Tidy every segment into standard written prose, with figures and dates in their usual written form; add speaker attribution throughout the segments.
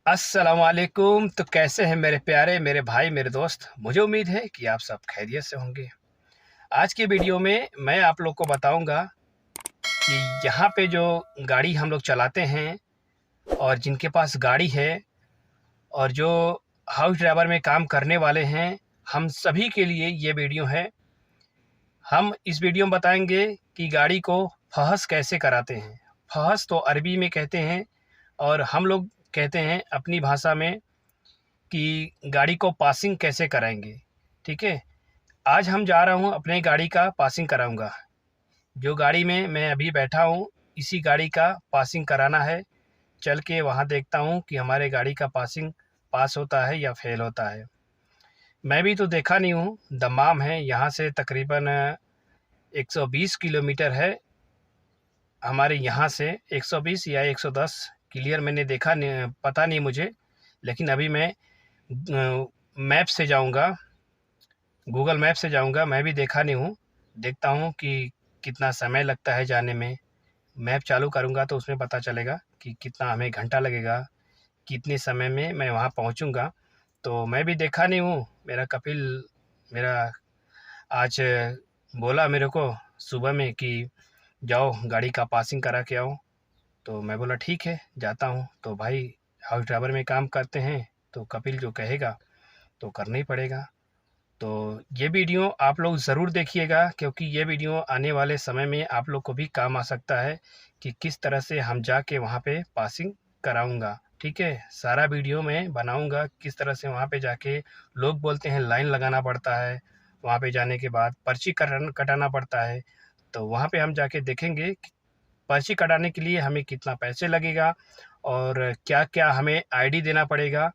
Speaker 1: अस्सलामुअलैकुम। तो कैसे हैं मेरे प्यारे, मेरे भाई, मेरे दोस्त। मुझे उम्मीद है कि आप सब खैरियत से होंगे। आज की वीडियो में मैं आप लोग को बताऊंगा कि यहाँ पे जो गाड़ी हम लोग चलाते हैं और जिनके पास गाड़ी है और जो हाउस ड्राइवर में काम करने वाले हैं, हम सभी के लिए ये वीडियो है। हम इस वीडियो में बताएंगे कि गाड़ी को फहस कैसे कराते हैं। फहस तो अरबी में कहते हैं और हम लोग कहते हैं अपनी भाषा में कि गाड़ी को पासिंग कैसे कराएंगे। ठीक है, आज हम जा रहा हूँ अपने गाड़ी का पासिंग कराऊंगा। जो गाड़ी में मैं अभी बैठा हूँ इसी गाड़ी का पासिंग कराना है। चल के वहाँ देखता हूँ कि हमारे गाड़ी का पासिंग पास होता है या फेल होता है। मैं भी तो देखा नहीं हूँ। दमाम है, यहाँ से तकरीबन 120 किलोमीटर है। हमारे यहाँ से 120 या 110 क्लियर मैंने देखा नहीं, पता नहीं मुझे। लेकिन अभी मैं मैप से जाऊंगा, गूगल मैप से जाऊंगा। मैं भी देखा नहीं हूँ, देखता हूँ कि कितना समय लगता है जाने में। मैप चालू करूंगा तो उसमें पता चलेगा कि कितना हमें घंटा लगेगा, कितने समय में मैं वहाँ पहुँचूँगा। तो मैं भी देखा नहीं हूँ। मेरा कपिल मेरा आज बोला मेरे को सुबह में कि जाओ गाड़ी का पासिंग करा के आओ। तो मैं बोला ठीक है जाता हूँ। तो भाई हाउस ड्राइवर में काम करते हैं तो कपिल जो कहेगा तो करना ही पड़ेगा। तो ये वीडियो आप लोग ज़रूर देखिएगा, क्योंकि ये वीडियो आने वाले समय में आप लोग को भी काम आ सकता है कि किस तरह से हम जाके वहाँ पे पासिंग कराऊंगा। ठीक है, सारा वीडियो मैं बनाऊंगा किस तरह से वहाँ पे जाके। लोग बोलते हैं लाइन लगाना पड़ता है, वहाँ पे जाने के बाद पर्ची कटाना पड़ता है। तो वहाँ पे हम जाके देखेंगे पर्ची कटाने के लिए हमें कितना पैसे लगेगा और क्या क्या हमें आईडी देना पड़ेगा।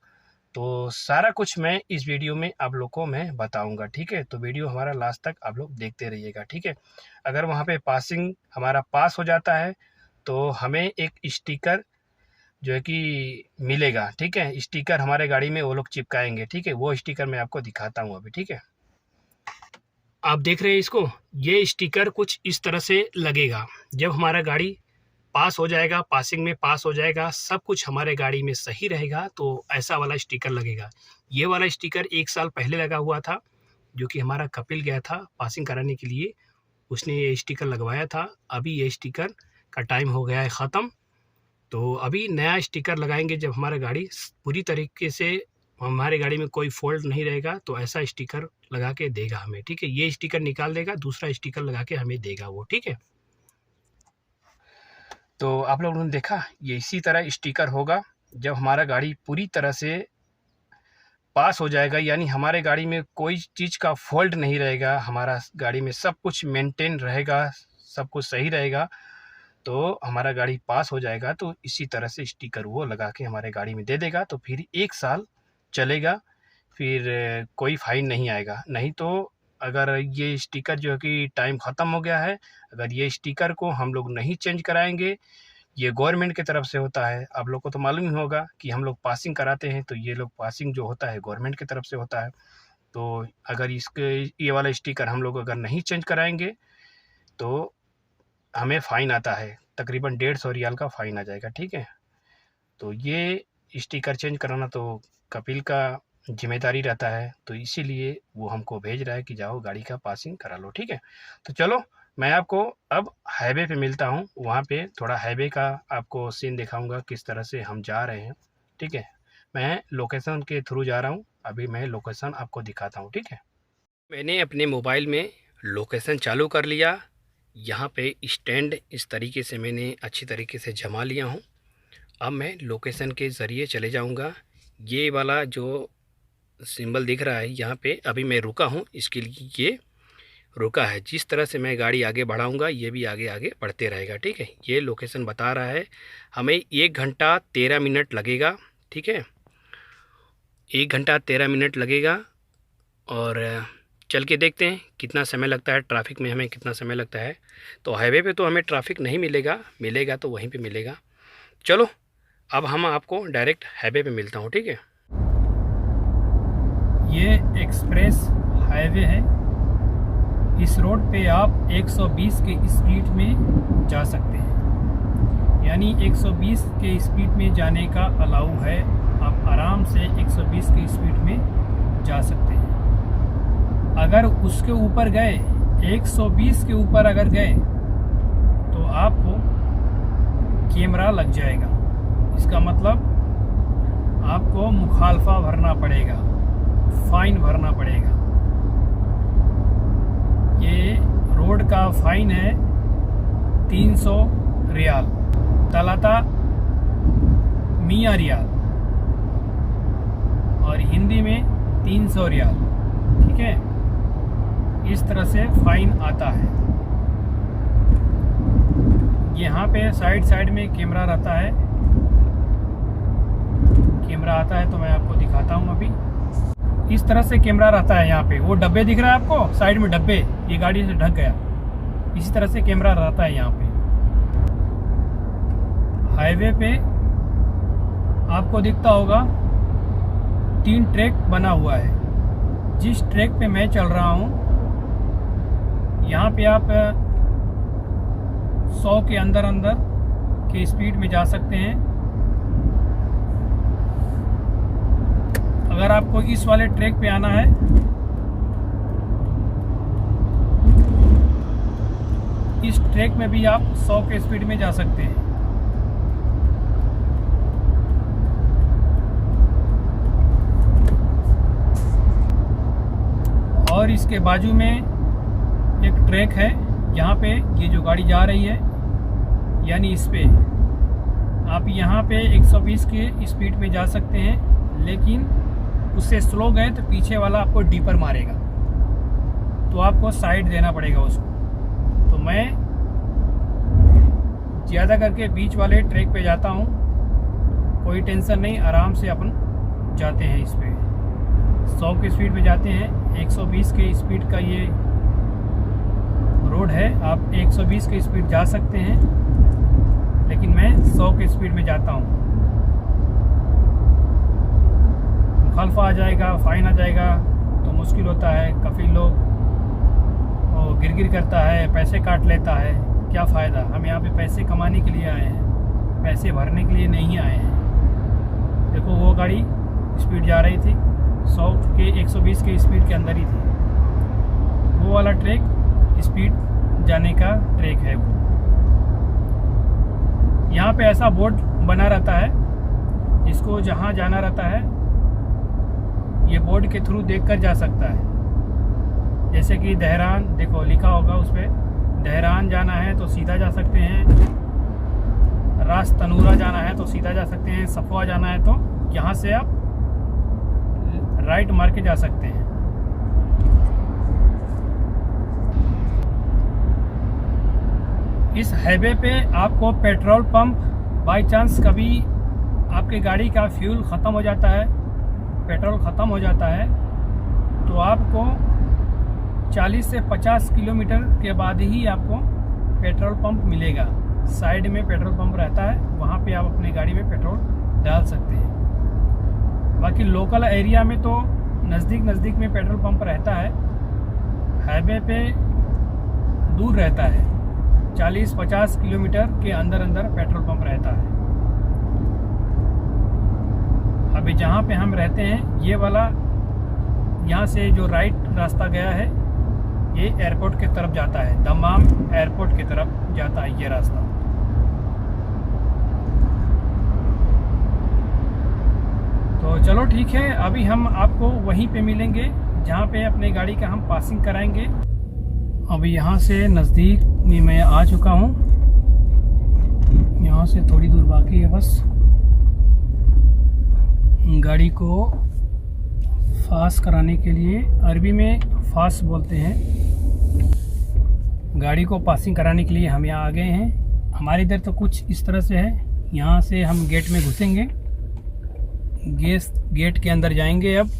Speaker 1: तो सारा कुछ मैं इस वीडियो में आप लोग को मैं बताऊंगा। ठीक है, तो वीडियो हमारा लास्ट तक आप लोग देखते रहिएगा। ठीक है, अगर वहाँ पे पासिंग हमारा पास हो जाता है तो हमें एक स्टिकर जो है कि मिलेगा। ठीक है, स्टिकर हमारे गाड़ी में वो लोग चिपकाएंगे। ठीक है, वो स्टिकर मैं आपको दिखाता हूँ अभी। ठीक है, आप देख रहे हैं इसको, ये स्टिकर कुछ इस तरह से लगेगा। जब हमारा गाड़ी पास हो जाएगा, पासिंग में पास हो जाएगा, सब कुछ हमारे गाड़ी में सही रहेगा, तो ऐसा वाला स्टिकर लगेगा। ये वाला स्टिकर 1 साल पहले लगा हुआ था, जो कि हमारा कपिल गया था पासिंग कराने के लिए, उसने ये स्टिकर लगवाया था। अभी ये स्टिकर का टाइम हो गया है ख़त्म। तो अभी नया स्टिकर लगाएंगे जब हमारा गाड़ी पूरी तरीके से, हमारे गाड़ी में कोई फॉल्ट नहीं रहेगा, तो ऐसा स्टिकर लगा के देगा हमें। ठीक है, ये स्टिकर निकाल देगा, दूसरा स्टिकर लगा के हमें देगा वो। ठीक है, तो आप लोगों ने देखा ये इसी तरह स्टिकर होगा जब हमारा गाड़ी पूरी तरह से पास हो जाएगा, यानी हमारे गाड़ी में कोई चीज़ का फॉल्ट नहीं रहेगा, हमारा गाड़ी में सब कुछ मेंटेन रहेगा, सब कुछ सही रहेगा, तो हमारा गाड़ी पास हो जाएगा। तो इसी तरह से स्टिकर वो लगा के हमारे गाड़ी में दे देगा, तो फिर 1 साल चलेगा, फिर कोई फाइन नहीं आएगा। नहीं तो अगर ये स्टिकर जो है कि टाइम ख़त्म हो गया है, अगर ये स्टिकर को हम लोग नहीं चेंज कराएंगे, ये गवर्नमेंट की तरफ से होता है। आप लोग को तो मालूम ही होगा कि हम लोग पासिंग कराते हैं, तो ये लोग पासिंग जो होता है गवर्नमेंट की तरफ से होता है। तो अगर इसके ये वाला स्टिकर हम लोग अगर नहीं चेंज कराएंगे तो हमें फ़ाइन आता है, तकरीबन 150 रियाल का फ़ाइन आ जाएगा। ठीक है, तो ये स्टिकर चेंज कराना तो कपिल का जिम्मेदारी रहता है, तो इसीलिए वो हमको भेज रहा है कि जाओ गाड़ी का पासिंग करा लो। ठीक है, तो चलो मैं आपको अब हाईवे पे मिलता हूँ। वहाँ पे थोड़ा हाईवे का आपको सीन दिखाऊंगा किस तरह से हम जा रहे हैं। ठीक है, मैं लोकेशन के थ्रू जा रहा हूँ, अभी मैं लोकेशन आपको दिखाता हूँ। ठीक है, मैंने अपने मोबाइल में लोकेशन चालू कर लिया। यहाँ पे स्टैंड इस तरीके से मैंने अच्छी तरीके से जमा लिया हूँ। अब मैं लोकेशन के ज़रिए चले जाऊँगा। ये वाला जो सिंबल दिख रहा है यहाँ पे अभी मैं रुका हूँ, इसके लिए ये रुका है। जिस तरह से मैं गाड़ी आगे बढ़ाऊंगा ये भी आगे आगे बढ़ते रहेगा। ठीक है, ये लोकेशन बता रहा है हमें 1 घंटा 13 मिनट लगेगा। ठीक है, 1 घंटा 13 मिनट लगेगा और चल के देखते हैं कितना समय लगता है, ट्रैफिक में हमें कितना समय लगता है। तो हाईवे पे तो हमें ट्रैफिक नहीं मिलेगा, मिलेगा तो वहीं पे मिलेगा। चलो अब हम आपको डायरेक्ट हाईवे पे मिलता हूँ। ठीक है, ये एक्सप्रेस हाईवे है। इस रोड पे आप 120 के स्पीड में जा सकते हैं, यानी 120 के स्पीड में जाने का अलाउ है आप आराम से 120 की स्पीड में जा सकते हैं। अगर उसके ऊपर गए, 120 के ऊपर अगर गए तो आपको कैमरा लग जाएगा। इसका मतलब आपको मुखालफा भरना पड़ेगा, फाइन भरना पड़ेगा। ये रोड का फाइन है 300 रियाल, तलाता मियाँ रियाल, और हिंदी में 300 रियाल। ठीक है, इस तरह से फाइन आता है। यहाँ पे साइड में कैमरा रहता है, कैमरा आता है तो मैं आपको दिखाता हूँ। अभी इस तरह से कैमरा रहता है। यहाँ पे वो डब्बे दिख रहा है आपको, साइड में डब्बे, ये गाड़ी से ढक गया। इसी तरह से कैमरा रहता है यहाँ पे। हाईवे पे आपको दिखता होगा 3 ट्रैक बना हुआ है। जिस ट्रैक पे मैं चल रहा हूँ, यहाँ पे आप 100 के अंदर के स्पीड में जा सकते हैं। अगर आपको इस वाले ट्रैक पे आना है, इस ट्रैक में भी आप 100 के स्पीड में जा सकते हैं। और इसके बाजू में एक ट्रैक है, यहाँ पे ये जो गाड़ी जा रही है, यानी इस पे आप यहाँ पे 120 के स्पीड में जा सकते हैं। लेकिन उससे स्लो गए तो पीछे वाला आपको डीपर मारेगा, तो आपको साइड देना पड़ेगा उसको। तो मैं ज़्यादा करके बीच वाले ट्रैक पे जाता हूँ, कोई टेंशन नहीं, आराम से अपन जाते हैं। इस पे 100 की स्पीड में जाते हैं। 120 के स्पीड का ये रोड है, आप 120 की स्पीड जा सकते हैं, लेकिन मैं 100 की स्पीड में जाता हूँ। मुखालफा आ जाएगा, फाइन आ जाएगा तो मुश्किल होता है। काफ़ी लोग गिर करता है, पैसे काट लेता है। क्या फ़ायदा? हम यहाँ पे पैसे कमाने के लिए आए हैं, पैसे भरने के लिए नहीं आए हैं। देखो वो गाड़ी स्पीड जा रही थी 100 के, 120 के स्पीड के अंदर ही थी। वो वाला ट्रैक स्पीड जाने का ट्रैक है। वो यहाँ पे ऐसा बोर्ड बना रहता है, जिसको जहाँ जाना रहता है ये बोर्ड के थ्रू देखकर जा सकता है। जैसे कि दहरान, देखो लिखा होगा उस पर, दहरान जाना है तो सीधा जा सकते हैं। रास तनूरा जाना है तो सीधा जा सकते हैं। सफवा जाना है तो यहाँ से आप राइट मार के जा सकते हैं। इस हाईवे पे आपको पेट्रोल पंप, बाय चांस कभी आपके गाड़ी का फ्यूल ख़त्म हो जाता है, पेट्रोल ख़त्म हो जाता है, तो आपको 40 से 50 किलोमीटर के बाद ही आपको पेट्रोल पंप मिलेगा। साइड में पेट्रोल पंप रहता है, वहाँ पे आप अपने गाड़ी में पेट्रोल डाल सकते हैं। बाकी लोकल एरिया में तो नज़दीक में पेट्रोल पंप रहता है, हाईवे पे दूर रहता है। 40-50 किलोमीटर के अंदर पेट्रोल पंप रहता है। अभी जहाँ पे हम रहते हैं, ये वाला यहाँ से जो राइट रास्ता गया है, ये एयरपोर्ट की तरफ जाता है, दमाम एयरपोर्ट की तरफ जाता है ये रास्ता। तो चलो ठीक है, अभी हम आपको वहीं पे मिलेंगे जहाँ पे अपने गाड़ी का हम पासिंग कराएंगे। अभी यहाँ से नज़दीक में मैं आ चुका हूँ, यहाँ से थोड़ी दूर बाकी है बस। गाड़ी को फास्ट कराने के लिए, अरबी में फास्ट बोलते हैं, गाड़ी को पासिंग कराने के लिए हम यहाँ आ गए हैं। हमारे इधर तो कुछ इस तरह से है। यहाँ से हम गेट में घुसेंगे, गेट के अंदर जाएंगे। अब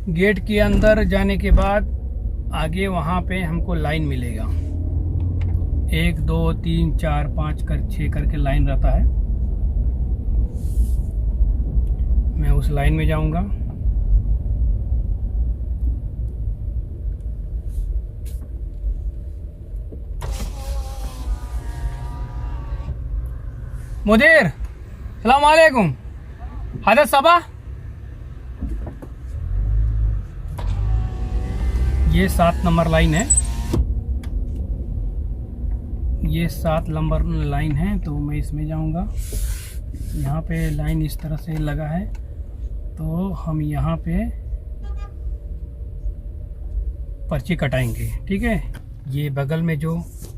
Speaker 1: गेट के अंदर जाने के बाद आगे वहाँ पे हमको लाइन मिलेगा, 1 2 3 4 5 6 करके लाइन रहता है। मैं उस लाइन में जाऊंगा। मुदीर, सलाम वालेकुम। हदर सबा, ये 7 नंबर लाइन है, ये 7 नंबर लाइन है। तो मैं इसमें जाऊंगा। यहाँ पे लाइन इस तरह से लगा है, तो हम यहाँ पे पर्ची कटाएंगे। ठीक है, ये बगल में जो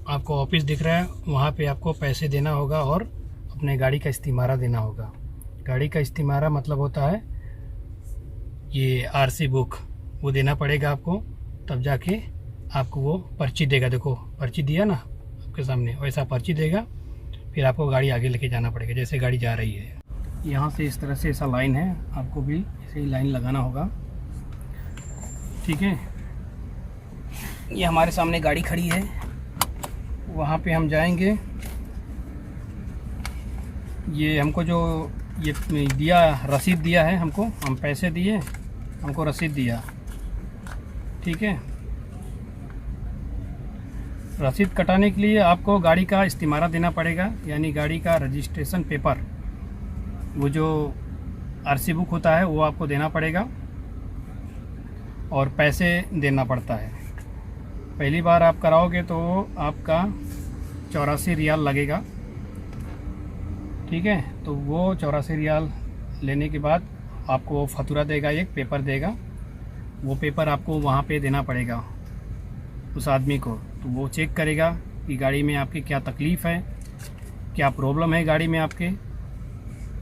Speaker 1: आपको ऑफिस दिख रहा है वहाँ पे आपको पैसे देना होगा और अपने गाड़ी का इस्तीमारा देना होगा। गाड़ी का इस्तीमारा मतलब होता है ये आरसी बुक, वो देना पड़ेगा आपको, तब जाके आपको वो पर्ची देगा। देखो पर्ची दिया ना आपके सामने, वैसा पर्ची देगा, फिर आपको गाड़ी आगे लेके जाना पड़ेगा जैसे गाड़ी जा रही है। यहाँ से इस तरह से ऐसा लाइन है, आपको भी ऐसे ही लाइन लगाना होगा। ठीक है, ये हमारे सामने गाड़ी खड़ी है, वहाँ पे हम जाएंगे। ये हमको जो ये दिया रसीद दिया है, हमको, हम पैसे दिए, हमको रसीद दिया। ठीक है, रसीद कटाने के लिए आपको गाड़ी का इस्तीमारा देना पड़ेगा, यानी गाड़ी का रजिस्ट्रेशन पेपर, वो जो आरसी बुक होता है वो आपको देना पड़ेगा और पैसे देना पड़ता है। पहली बार आप कराओगे तो आपका 84 रियाल लगेगा। ठीक है, तो वो 84 रियाल लेने के बाद आपको वो फतूरा देगा, एक पेपर देगा, वो पेपर आपको वहाँ पे देना पड़ेगा उस आदमी को। तो वो चेक करेगा कि गाड़ी में आपकी क्या तकलीफ़ है, क्या प्रॉब्लम है गाड़ी में आपके।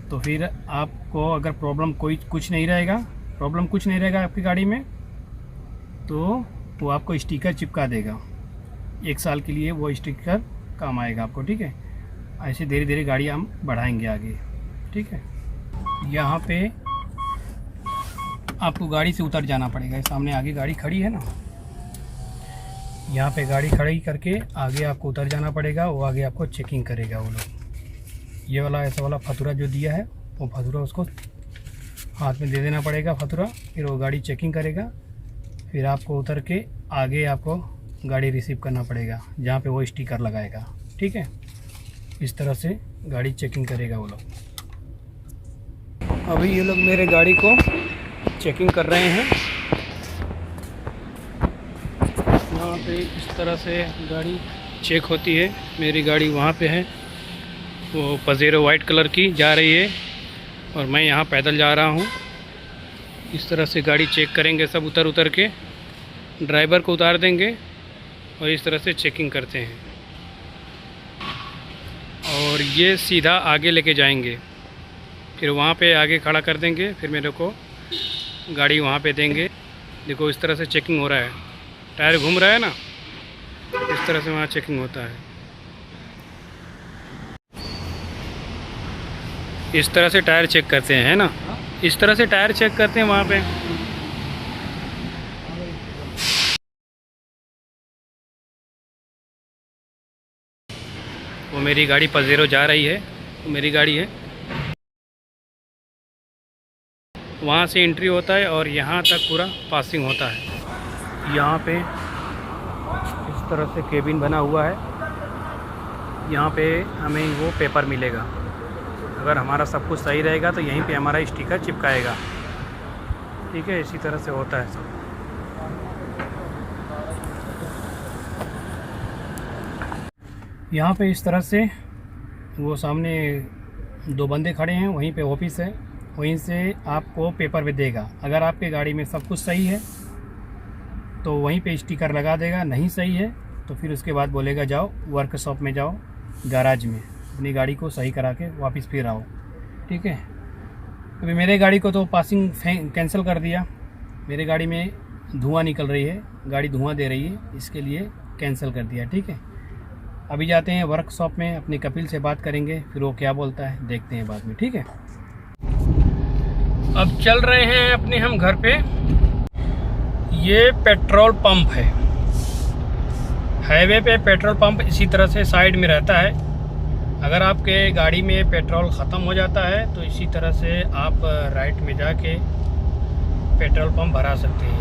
Speaker 1: तो फिर आपको अगर प्रॉब्लम कुछ नहीं रहेगा आपकी गाड़ी में, तो वो आपको स्टिकर चिपका देगा। 1 साल के लिए वो स्टिकर काम आएगा आपको। ठीक है, ऐसे धीरे धीरे गाड़ी हम बढ़ाएंगे आगे। ठीक है, यहाँ पे आपको गाड़ी से उतर जाना पड़ेगा। सामने आगे गाड़ी खड़ी है ना, यहाँ पे गाड़ी खड़ी करके आगे आपको उतर जाना पड़ेगा। वो आगे आपको चेकिंग करेगा वो लोग। ये वाला ऐसा वाला फतूरा जो दिया है, वो फतूरा उसको हाथ में दे देना पड़ेगा फतूरा, फिर वो गाड़ी चेकिंग करेगा। फिर आपको उतर के आगे आपको गाड़ी रिसीव करना पड़ेगा जहाँ पे वो स्टिकर लगाएगा। ठीक है, इस तरह से गाड़ी चेकिंग करेगा वो लोग। अभी ये लोग मेरे गाड़ी को चेकिंग कर रहे हैं। यहाँ पे इस तरह से गाड़ी चेक होती है। मेरी गाड़ी वहाँ पे है, वो पजेरो वाइट कलर की जा रही है और मैं यहाँ पैदल जा रहा हूँ। इस तरह से गाड़ी चेक करेंगे सब, उतर के ड्राइवर को उतार देंगे और इस तरह से चेकिंग करते हैं और ये सीधा आगे लेके जाएंगे। फिर वहाँ पे आगे खड़ा कर देंगे, फिर मेरे को गाड़ी वहाँ पे देंगे। देखो इस तरह से चेकिंग हो रहा है, टायर घूम रहा है ना, इस तरह से वहाँ चेकिंग होता है। इस तरह से टायर चेक करते हैं, है ना, इस तरह से टायर चेक करते हैं वहाँ पे। वो मेरी गाड़ी पजेरो जा रही है, वो मेरी गाड़ी है। वहाँ से एंट्री होता है और यहाँ तक पूरा पासिंग होता है। यहाँ पे इस तरह से केबिन बना हुआ है, यहाँ पे हमें वो पेपर मिलेगा। अगर हमारा सब कुछ सही रहेगा तो यहीं पे हमारा स्टिकर चिपकाएगा। ठीक है, इसी तरह से होता है सब। यहाँ पे इस तरह से वो सामने 2 बंदे खड़े हैं, वहीं पे ऑफिस है, वहीं से आपको पेपर भी देगा। अगर आपके गाड़ी में सब कुछ सही है तो वहीं पे स्टिकर लगा देगा, नहीं सही है तो फिर उसके बाद बोलेगा जाओ वर्कशॉप में, जाओ गैराज में, अपनी गाड़ी को सही करा के वापस फिर आओ। ठीक है, अभी मेरे गाड़ी को तो पासिंग कैंसिल कर दिया। मेरे गाड़ी में धुआं निकल रही है, गाड़ी धुआं दे रही है, इसके लिए कैंसिल कर दिया। ठीक है, अभी जाते हैं वर्कशॉप में, अपने कपिल से बात करेंगे, फिर वो क्या बोलता है देखते हैं बाद में। ठीक है, अब चल रहे हैं अपने हम घर पे। ये पेट्रोल पंप है, हाईवे पे पेट्रोल पंप इसी तरह से साइड में रहता है। अगर आपके गाड़ी में पेट्रोल ख़त्म हो जाता है तो इसी तरह से आप राइट में जाके पेट्रोल पंप भरा सकते हैं।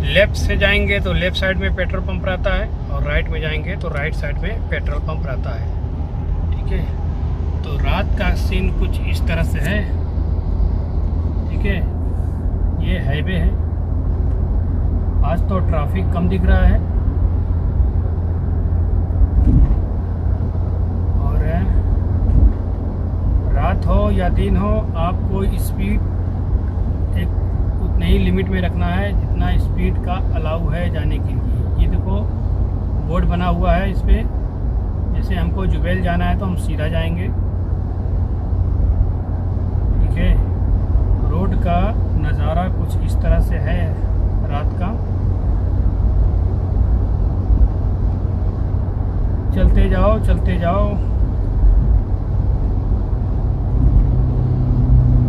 Speaker 1: लेफ़्ट से जाएंगे तो लेफ़्ट साइड में पेट्रोल पंप रहता है और राइट में जाएंगे तो राइट साइड में पेट्रोल पंप रहता है। ठीक है, तो रात का सीन कुछ इस तरह से है, ठीक है। ये हाईवे है, आज तो ट्रैफिक कम दिख रहा है और रात हो या दिन हो आपको स्पीड एक उतने ही लिमिट में रखना है जितना स्पीड का अलाउ है जाने के लिए। ये देखो बोर्ड बना हुआ है इस पर, जैसे हमको जुबेल जाना है तो हम सीधा जाएंगे, ठीक है। रोड का नज़ारा कुछ इस तरह से है रात का। चलते जाओ चलते जाओ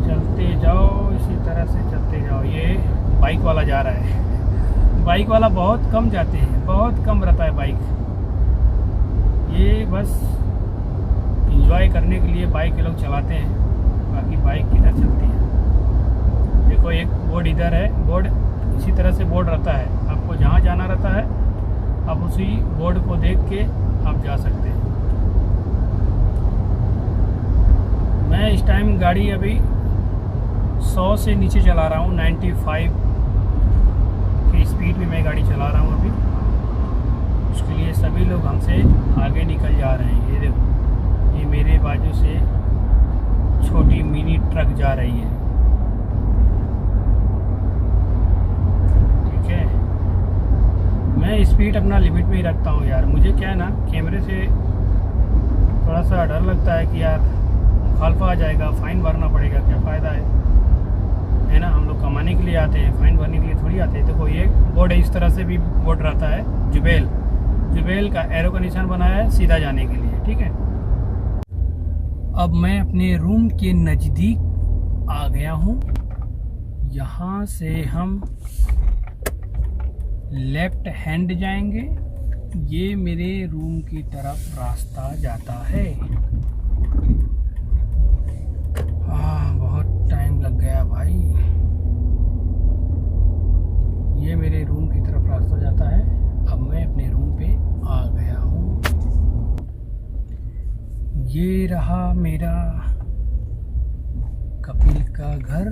Speaker 1: चलते जाओ, इसी तरह से चलते जाओ। ये बाइक वाला जा रहा है, बाइक वाला बहुत कम जाते हैं, बहुत कम रहता है बाइक। ये बस एंजॉय करने के लिए बाइक के लोग चलाते हैं, बाकी बाइक किधर चलती है। देखो एक बोर्ड इधर है, बोर्ड इसी तरह से बोर्ड रहता है, आपको जहाँ जाना रहता है आप उसी बोर्ड को देख के आप जा सकते हैं। मैं इस टाइम गाड़ी अभी 100 से नीचे चला रहा हूँ, 95 की स्पीड में मैं गाड़ी चला रहा हूँ अभी। उसके लिए सभी लोग हमसे आगे निकल जा रहे हैं। ये देखो, ये मेरे बाजू से छोटी मिनी ट्रक जा रही है, ठीक है। मैं स्पीड अपना लिमिट में ही रखता हूँ यार। मुझे क्या है ना, कैमरे से थोड़ा सा डर लगता है कि यार मुखालफा आ जाएगा, फ़ाइन भरना पड़ेगा, क्या फ़ायदा है ना। हम लोग कमाने के लिए आते हैं, फ़ाइन भरने के लिए थोड़ी आते हैं। देखो ये बोर्ड है, इस तरह से भी बोर्ड रहता है, जुबेल का एरो का निशान बनाया है सीधा जाने के लिए, ठीक है। अब मैं अपने रूम के नज़दीक आ गया हूँ। यहाँ से हम लेफ्ट हैंड जाएंगे, ये मेरे रूम की तरफ रास्ता जाता है। बहुत टाइम लग गया भाई। ये मेरे रूम की तरफ रास्ता जाता है। अब मैं अपने रूम पे आ गया हूँ। ये रहा मेरा कपिल का घर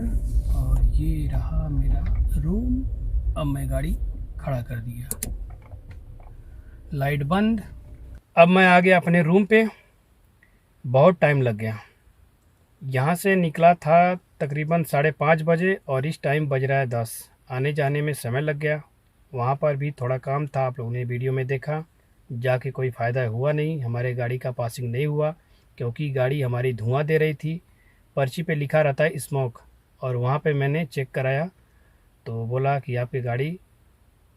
Speaker 1: और ये रहा मेरा रूम। अब मैं गाड़ी खड़ा कर दिया, लाइट बंद। अब मैं आ गया अपने रूम पे। बहुत टाइम लग गया, यहाँ से निकला था तकरीबन 5:30 बजे और इस टाइम बज रहा है 10। आने जाने में समय लग गया। वहाँ पर भी थोड़ा काम था, आप लोगों ने वीडियो में देखा। जाके कोई फ़ायदा हुआ नहीं, हमारे गाड़ी का पासिंग नहीं हुआ क्योंकि गाड़ी हमारी धुआं दे रही थी। पर्ची पे लिखा रहता है स्मोक, और वहाँ पे मैंने चेक कराया तो बोला कि आपकी गाड़ी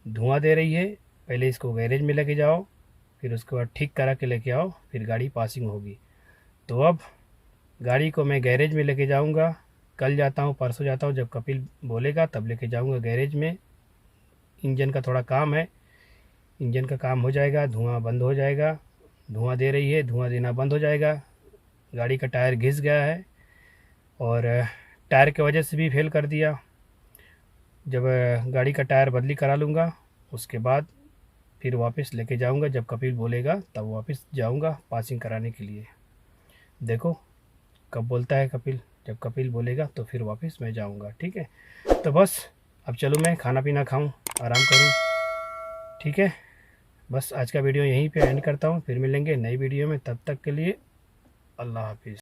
Speaker 1: धुआं दे रही है, पहले इसको गैरेज में लेके जाओ, फिर उसके बाद ठीक करा के लेके आओ, फिर गाड़ी पासिंग होगी। तो अब गाड़ी को मैं गैरेज में लेके जाऊंगा। कल जाता हूं, परसों जाता हूं, जब कपिल बोलेगा तब लेके जाऊंगा गैरेज में। इंजन का थोड़ा काम है, इंजन का काम हो जाएगा, धुआं बंद हो जाएगा। धुआं दे रही है, धुआं देना बंद हो जाएगा। गाड़ी का टायर घिस गया है और टायर की वजह से भी फेल कर दिया। जब गाड़ी का टायर बदली करा लूँगा उसके बाद फिर वापस लेके जाऊंगा, जब कपिल बोलेगा तब वापस जाऊंगा पासिंग कराने के लिए। देखो कब बोलता है कपिल, जब कपिल बोलेगा तो फिर वापस मैं जाऊंगा, ठीक है। तो बस अब चलो मैं खाना पीना खाऊं, आराम करूं, ठीक है। बस आज का वीडियो यहीं पे एंड करता हूं, फिर मिलेंगे नई वीडियो में। तब तक के लिए अल्लाह हाफिज़।